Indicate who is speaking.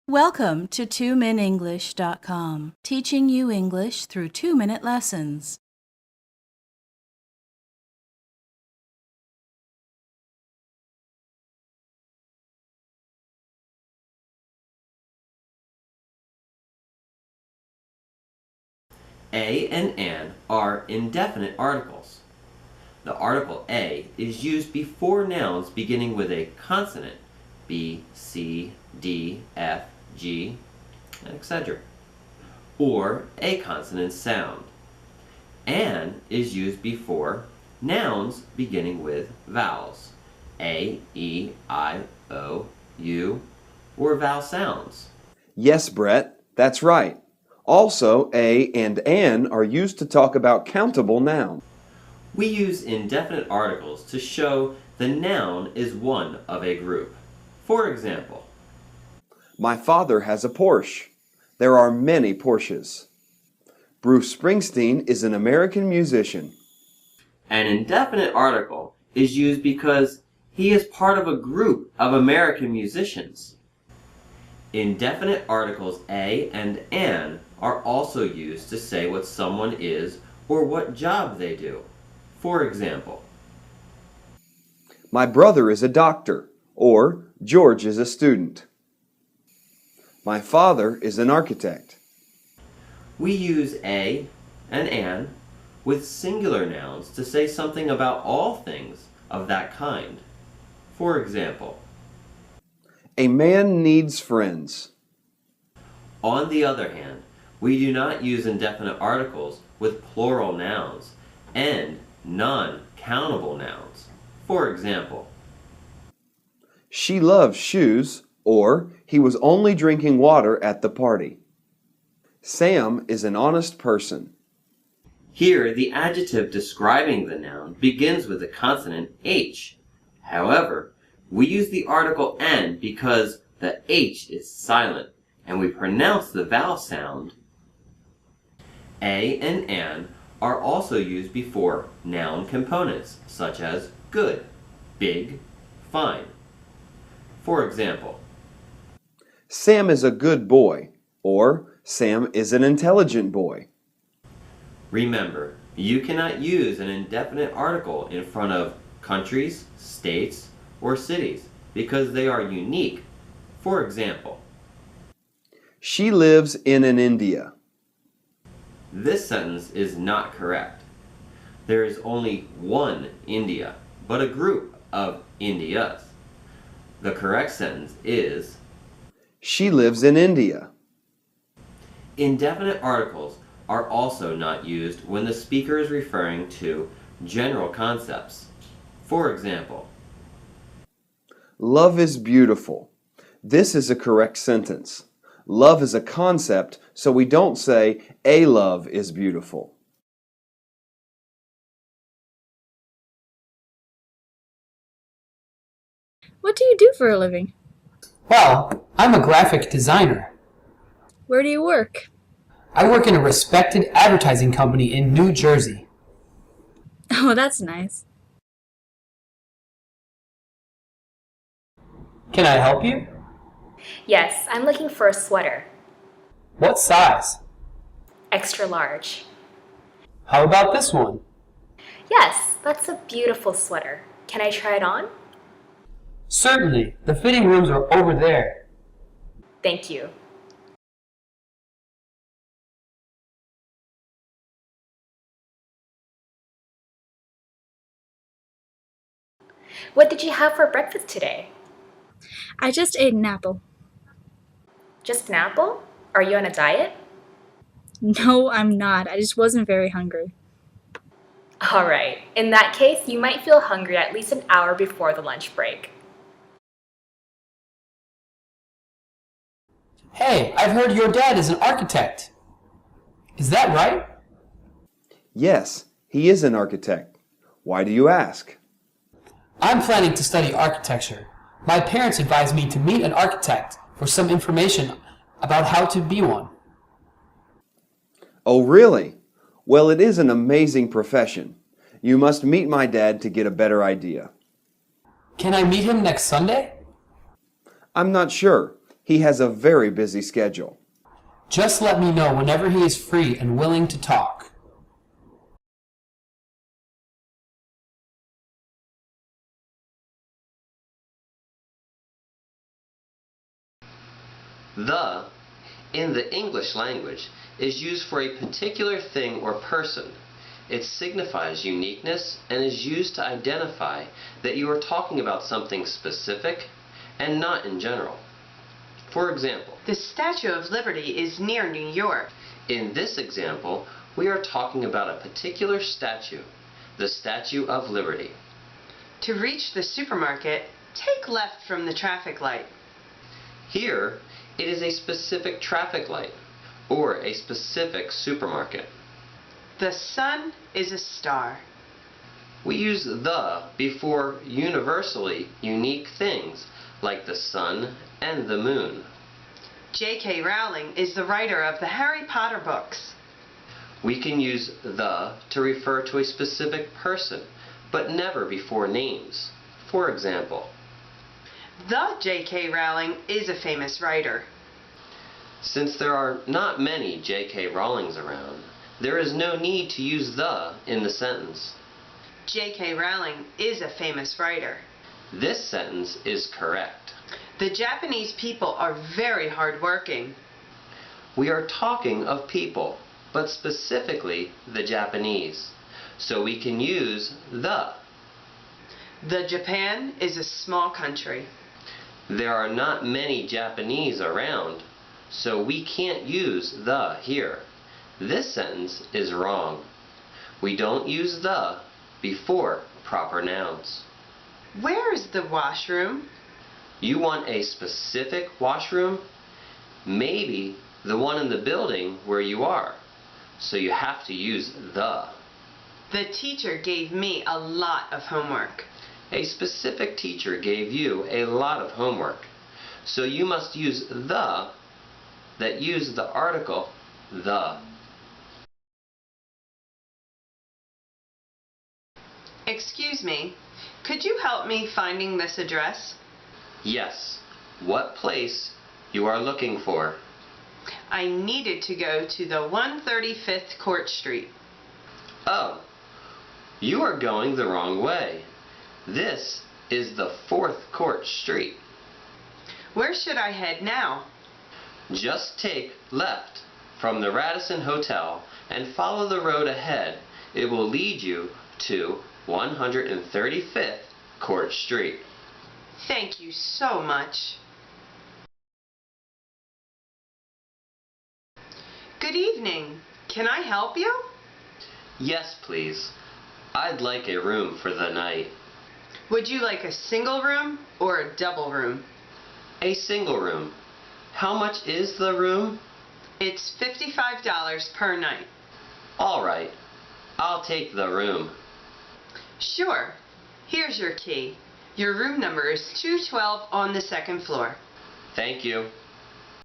Speaker 1: Welcome to 2minutenglish.com, teaching you English through 2-minute lessons.
Speaker 2: A and an are indefinite articles. The article A is used before nouns beginning with a consonant, B, C, D, F, G, etc., or a consonant sound. An is used before nouns beginning with vowels, A, E, I, O, U, or vowel sounds.
Speaker 3: Yes, Brett, that's right. Also, a and an are used to talk about countable nouns.
Speaker 2: We use indefinite articles to show the noun is one of a group. For example,
Speaker 3: My father has a Porsche. There are many Porsches. Bruce Springsteen is an American musician.
Speaker 2: an indefinite article is used because he is part of a group of American musicians. Indefinite articles a and an are also used to say what someone is or what job they do. For example,
Speaker 3: My brother is a doctor, or George is a student. My father is an architect.
Speaker 2: we use a and an with singular nouns to say something about all things of that kind. For example,
Speaker 3: A man needs friends.
Speaker 2: on the other hand, we do not use indefinite articles with plural nouns and non-countable nouns. For example,
Speaker 3: She loves shoes, or he was only drinking water at the party. Sam is an honest person.
Speaker 2: here the adjective describing the noun begins with the consonant H. However, we use the article N because the H is silent and we pronounce the vowel sound. A and an are also used before noun components such as good, big, fine. For example,
Speaker 3: Sam is a good boy, or Sam is an intelligent boy.
Speaker 2: remember, you cannot use an indefinite article in front of countries, states, or cities because they are unique. For example,
Speaker 3: She lives in an India.
Speaker 2: this sentence is not correct. There is only one India, but a group of Indias. The correct sentence is,
Speaker 3: She lives in India.
Speaker 2: indefinite articles are also not used when the speaker is referring to general concepts. For example,
Speaker 3: Love is beautiful. This is a correct sentence. Love is a concept, so we don't say a love is beautiful.
Speaker 4: What do you do for a living?
Speaker 5: Well, I'm a graphic designer.
Speaker 4: Where do you work?
Speaker 5: I work in a respected advertising company in New Jersey.
Speaker 4: Oh, that's nice.
Speaker 5: Can I help you?
Speaker 6: Yes, I'm looking for a sweater.
Speaker 5: What size?
Speaker 6: Extra large.
Speaker 5: How about this one?
Speaker 6: Yes, that's a beautiful sweater. Can I try it on?
Speaker 5: Certainly. The fitting rooms are over there.
Speaker 6: Thank you. What did you have for breakfast today?
Speaker 4: I just ate an apple.
Speaker 6: Just an apple? Are you on a diet?
Speaker 4: No, I'm not. I just wasn't very hungry.
Speaker 6: All right. In that case, you might feel hungry at least an hour before the lunch break.
Speaker 5: Hey, I've heard your dad is an architect. Is that right?
Speaker 3: Yes, he is an architect. Why do you ask?
Speaker 5: I'm planning to study architecture. My parents advised me to meet an architect for some information about how to be one.
Speaker 3: Oh, really? Well, it is an amazing profession. You must meet my dad to get a better idea.
Speaker 5: Can I meet him next Sunday?
Speaker 3: I'm not sure. He has a very busy schedule.
Speaker 5: Just let me know whenever he is free and willing to talk.
Speaker 2: The, in the English language, is used for a particular thing or person. It signifies uniqueness and is used to identify that you are talking about something specific and not in general. For example,
Speaker 7: The Statue of Liberty is near New York.
Speaker 2: in this example, we are talking about a particular statue, the Statue of Liberty.
Speaker 7: To reach the supermarket, take left from the traffic light.
Speaker 2: Here, it is a specific traffic light or a specific supermarket.
Speaker 7: The sun is a star.
Speaker 2: We use the before universally unique things like the sun and the moon.
Speaker 7: J.K. Rowling is the writer of the Harry Potter books.
Speaker 2: We can use the to refer to a specific person, but never before names. For example,
Speaker 7: The J.K. Rowling is a famous writer.
Speaker 2: since there are not many J.K. Rowlings around, there is no need to use the in the sentence.
Speaker 7: J.K. Rowling is a famous writer.
Speaker 2: This sentence is correct.
Speaker 7: The Japanese people are very hardworking.
Speaker 2: We are talking of people, but specifically the Japanese, so we can use the.
Speaker 7: The Japan is a small country.
Speaker 2: There are not many Japanese around, so we can't use the here. This sentence is wrong. We don't use the before proper nouns.
Speaker 7: Where is the washroom?
Speaker 2: You want a specific washroom? Maybe the one in the building where you are. So you have to use the.
Speaker 7: The teacher gave me a lot of homework.
Speaker 2: A specific teacher gave you a lot of homework. So you must use the that use the article the.
Speaker 7: Excuse me, could you help me finding this address?
Speaker 2: Yes. What place you are looking for?
Speaker 7: I needed to go to the 135th Court Street.
Speaker 2: Oh, you are going the wrong way. This is the 4th Court Street.
Speaker 7: Where should I head now?
Speaker 2: Just take left from the Radisson Hotel and follow the road ahead. It will lead you to 135th Court Street.
Speaker 7: Thank you so much. Good evening. Can I help you?
Speaker 2: Yes, please. I'd like a room for the night.
Speaker 7: Would you like a single room or a double room?
Speaker 2: A single room. How much is the room?
Speaker 7: It's $55 per night.
Speaker 2: All right. I'll take the room.
Speaker 7: Sure. Here's your key. Your room number is 212 on the second floor.
Speaker 2: Thank you.